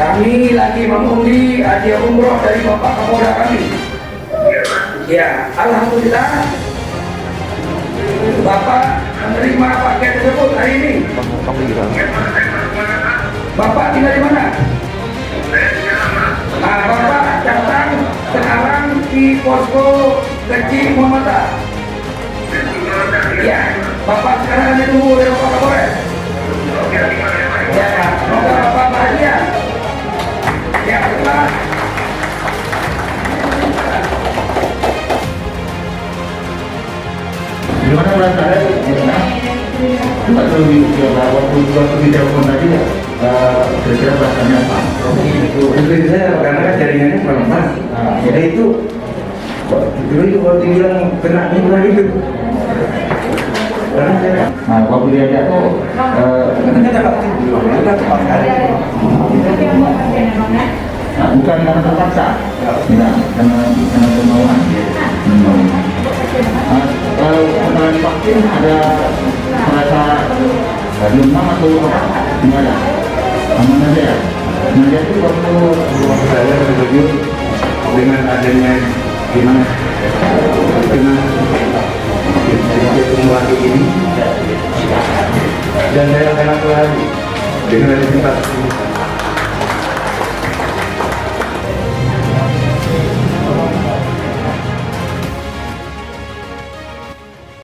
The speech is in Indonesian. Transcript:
Kami lagi mengundi hadiah umroh dari Bapak Kapolda kami. Ya, alhamdulillah Bapak menerima paket tersebut hari ini. Bapak tinggal di mana? Nah, Bapak datang sekarang di posko kecil Muhammadiyah. Ya, Bapak sekarang ada tunggu dari Bapak Kapolres. Ya, semoga Bapak bahagia. Ya, selamat. Gimana rasanya? Waktu di telepon tadi ya, kira-kira rasanya apa? Itu saya karena kan jaringannya kurang pas. Jadi itu dulu kalau dibilang kena mingguan itu. Nah, waktu dia jatuh, bukan karena terpaksa, tidak karena kemauan. Kalau setelah divaksin ada merasa demam atau apa? Gimana? Aman aja ya? Nah, dia itu waktu Saya setuju dengan adanya gimana dengan simulasi ini dan saya sangat terharu dengan tempat